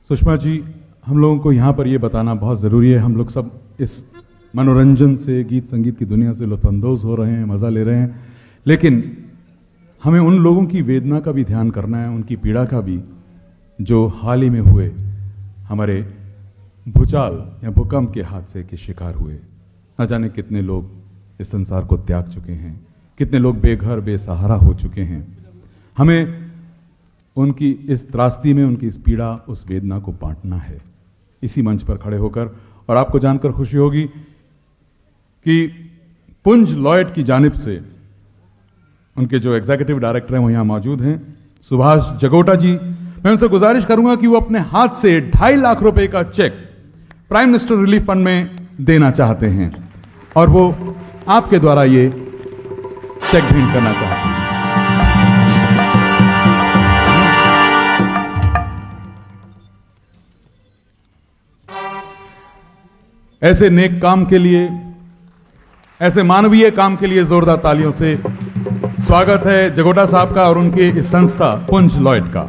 सुषमा जी, हम लोगों को यहाँ पर ये बताना बहुत ज़रूरी है। हम लोग सब इस मनोरंजन से, गीत संगीत की दुनिया से लुत्फानंदोज हो रहे हैं, मज़ा ले रहे हैं, लेकिन हमें उन लोगों की वेदना का भी ध्यान करना है, उनकी पीड़ा का भी, जो हाल ही में हुए हमारे भूचाल या भूकंप के हादसे के शिकार हुए। न जाने कितने लोग इस संसार को त्याग चुके हैं, कितने लोग बेघर बेसहारा हो चुके हैं। हमें उनकी इस त्रासदी में, उनकी इस पीड़ा, उस वेदना को बांटना है इसी मंच पर खड़े होकर। और आपको जानकर खुशी होगी कि पुंज लॉयड की जानिब से उनके जो एग्जीक्यूटिव डायरेक्टर हैं वो यहाँ मौजूद हैं, सुभाष जगोटा जी। मैं उनसे गुजारिश करूंगा कि वो अपने हाथ से 2.5 लाख रुपए का check prime minister relief fund में देना चाहते हैं और वो आपके द्वारा ये चेक भेंट करना चाहते हैं। ऐसे नेक काम के लिए, ऐसे मानवीय काम के लिए जोरदार तालियों से स्वागत है जगोटा साहब का और उनकी इस संस्था पुंज लॉयड का।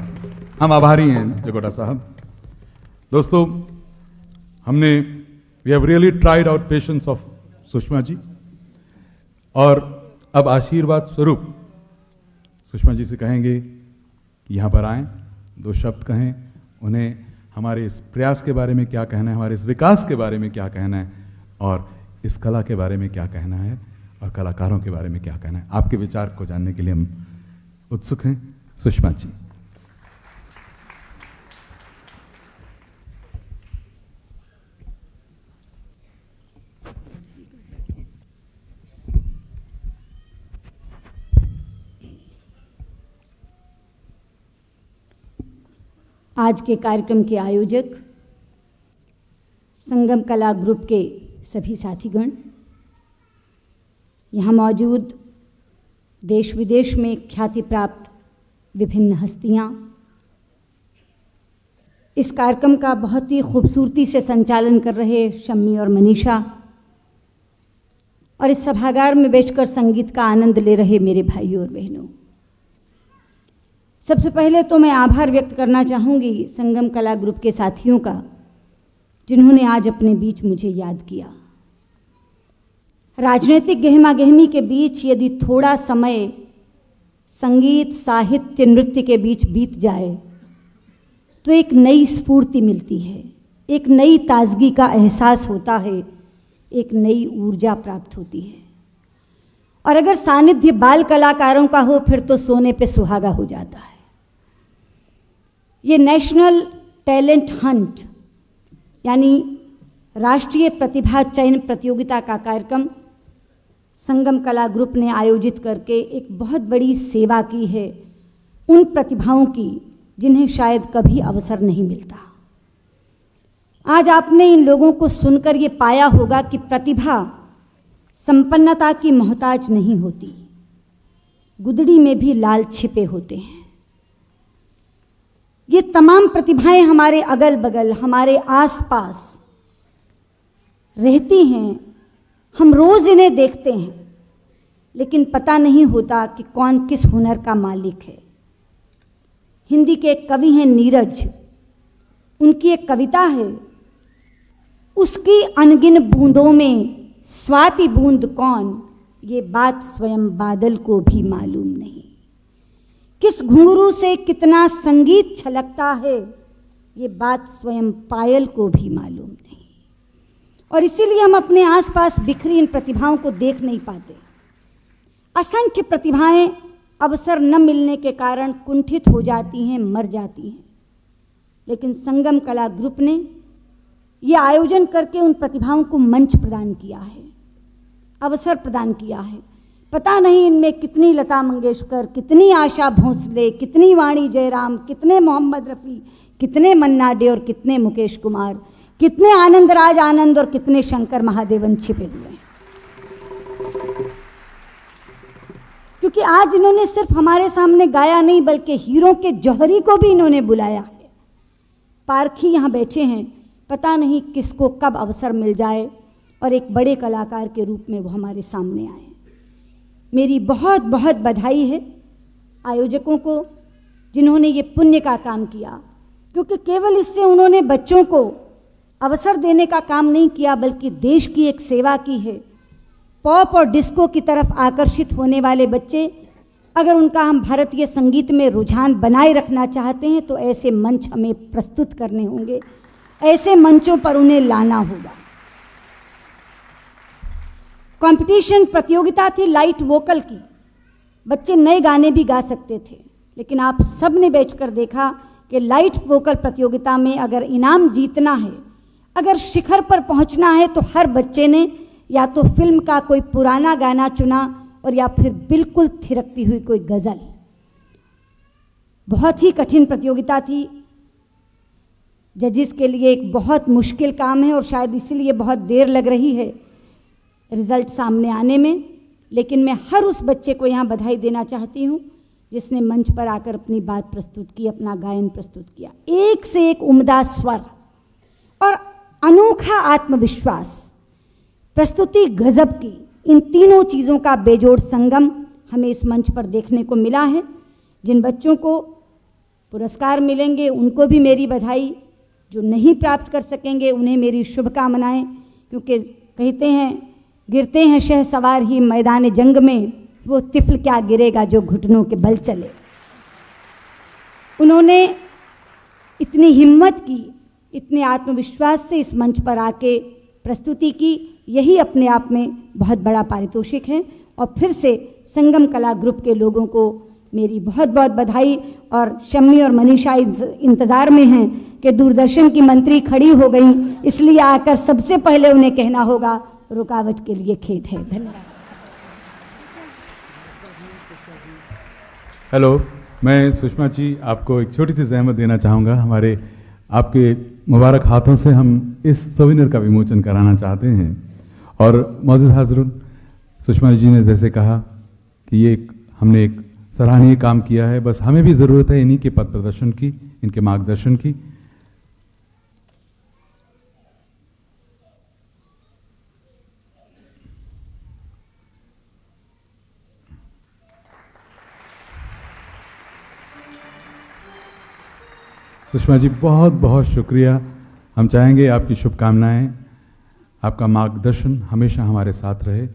हम आभारी हैं जगोटा साहब। दोस्तों, हमने we have really tried out patience of Sushma ji, और अब आशीर्वाद स्वरूप सुषमा जी से कहेंगे कि यहाँ पर आएं, 2 शब्द कहें, उन्हें हमारे इस प्रयास के बारे में क्या कहना है, हमारे इस विकास के बारे में क्या कहना है, और इस कला के बारे में क्या कहना है, और कलाकारों के बारे में क्या कहना है। आपके विचार को जानने के लिए हम उत्सुक हैं। सुषमा जी। आज के कार्यक्रम के आयोजक, संगम कला ग्रुप के सभी साथीगण, यहाँ मौजूद देश विदेश में ख्याति प्राप्त विभिन्न हस्तियाँ, इस कार्यक्रम का बहुत ही खूबसूरती से संचालन कर रहे शम्मी और मनीषा, और इस सभागार में बैठकर संगीत का आनंद ले रहे मेरे भाइयों और बहनों, सबसे पहले तो मैं आभार व्यक्त करना चाहूँगी संगम कला ग्रुप के साथियों का, जिन्होंने आज अपने बीच मुझे याद किया। राजनीतिक गहमा गहमी के बीच यदि थोड़ा समय संगीत, साहित्य, नृत्य के बीच बीत जाए तो एक नई स्फूर्ति मिलती है, एक नई ताजगी का एहसास होता है, एक नई ऊर्जा प्राप्त होती है। और अगर सानिध्य बाल कलाकारों का हो फिर तो सोने पे सुहागा हो जाता है। ये नेशनल टैलेंट हंट यानी राष्ट्रीय प्रतिभा चयन प्रतियोगिता का कार्यक्रम संगम कला ग्रुप ने आयोजित करके एक बहुत बड़ी सेवा की है उन प्रतिभाओं की जिन्हें शायद कभी अवसर नहीं मिलता। आज आपने इन लोगों को सुनकर ये पाया होगा कि प्रतिभा संपन्नता की मोहताज नहीं होती, गुदड़ी में भी लाल छिपे होते हैं। ये तमाम प्रतिभाएं हमारे अगल बगल, हमारे आसपास रहती हैं, हम रोज इन्हें देखते हैं, लेकिन पता नहीं होता कि कौन किस हुनर का मालिक है। हिंदी के एक कवि हैं नीरज, उनकी एक कविता है, उसकी अनगिन बूंदों में स्वाति बूंद कौन, ये बात स्वयं बादल को भी मालूम नहीं। किस घुंघरू से कितना संगीत छलकता है, ये बात स्वयं पायल को भी मालूम नहीं। और इसीलिए हम अपने आसपास बिखरी इन प्रतिभाओं को देख नहीं पाते। असंख्य प्रतिभाएं अवसर न मिलने के कारण कुंठित हो जाती हैं, मर जाती हैं। लेकिन संगम कला ग्रुप ने ये आयोजन करके उन प्रतिभाओं को मंच प्रदान किया है, अवसर प्रदान किया है। पता नहीं इनमें कितनी लता मंगेशकर, कितनी आशा भोंसले, कितनी वाणी जयराम, कितने मोहम्मद रफ़ी, कितने मन्ना डे और कितने मुकेश कुमार, कितने आनंदराज आनंद और कितने शंकर महादेवन छिपे हुए हैं। क्योंकि आज इन्होंने सिर्फ हमारे सामने गाया नहीं, बल्कि हीरों के जौहरी को भी इन्होंने बुलाया है। पारखी यहाँ बैठे हैं, पता नहीं किसको कब अवसर मिल जाए और एक बड़े कलाकार के रूप में वो हमारे सामने आए। मेरी बहुत बहुत बधाई है आयोजकों को, जिन्होंने ये पुण्य का काम किया क्योंकि केवल इससे उन्होंने बच्चों को अवसर देने का काम नहीं किया, बल्कि देश की एक सेवा की है। पॉप और डिस्को की तरफ आकर्षित होने वाले बच्चे, अगर उनका हम भारतीय संगीत में रुझान बनाए रखना चाहते हैं तो ऐसे मंच हमें प्रस्तुत करने होंगे, ऐसे मंचों पर उन्हें लाना होगा। कंपटीशन प्रतियोगिता थी लाइट वोकल की, बच्चे नए गाने भी गा सकते थे, लेकिन आप सब ने बैठकर देखा कि लाइट वोकल प्रतियोगिता में अगर इनाम जीतना है, अगर शिखर पर पहुंचना है, तो हर बच्चे ने या तो फिल्म का कोई पुराना गाना चुना और या फिर बिल्कुल थिरकती हुई कोई गज़ल। बहुत ही कठिन प्रतियोगिता थी, जजिस के लिए एक बहुत मुश्किल काम है और शायद इसीलिए बहुत देर लग रही है रिजल्ट सामने आने में। लेकिन मैं हर उस बच्चे को यहाँ बधाई देना चाहती हूँ जिसने मंच पर आकर अपनी बात प्रस्तुत की, अपना गायन प्रस्तुत किया। एक से एक उम्दा स्वर और अनोखा आत्मविश्वास, प्रस्तुति गजब की, इन तीनों चीज़ों का बेजोड़ संगम हमें इस मंच पर देखने को मिला है। जिन बच्चों को पुरस्कार मिलेंगे उनको भी मेरी बधाई, जो नहीं प्राप्त कर सकेंगे उन्हें मेरी शुभकामनाएं, क्योंकि कहते हैं गिरते हैं शहसवार ही मैदान जंग में, वो तिफल क्या गिरेगा जो घुटनों के बल चले। उन्होंने इतनी हिम्मत की, इतने आत्मविश्वास से इस मंच पर आके प्रस्तुति की, यही अपने आप में बहुत बड़ा पारितोषिक है। और फिर से संगम कला ग्रुप के लोगों को मेरी बहुत बहुत बधाई। और शम्मी और मनीषा इंतज़ार में हैं कि दूरदर्शन की मंत्री खड़ी हो गई, इसलिए आकर सबसे पहले उन्हें कहना होगा रुकावट के लिए खेद है। धन्यवाद। हेलो, मैं सुषमा जी आपको एक छोटी सी ज़हमत देना चाहूँगा। हमारे आपके मुबारक हाथों से हम इस सोवेनियर का विमोचन कराना चाहते हैं। और मौजूद हाज़िरून, सुषमा जी ने जैसे कहा कि हमने एक सराहनीय काम किया है, बस हमें भी ज़रूरत है इन्हीं के पथ प्रदर्शन की, इनके मार्गदर्शन की। सुषमा जी बहुत बहुत शुक्रिया। हम चाहेंगे आपकी शुभकामनाएं, आपका मार्गदर्शन हमेशा हमारे साथ रहे।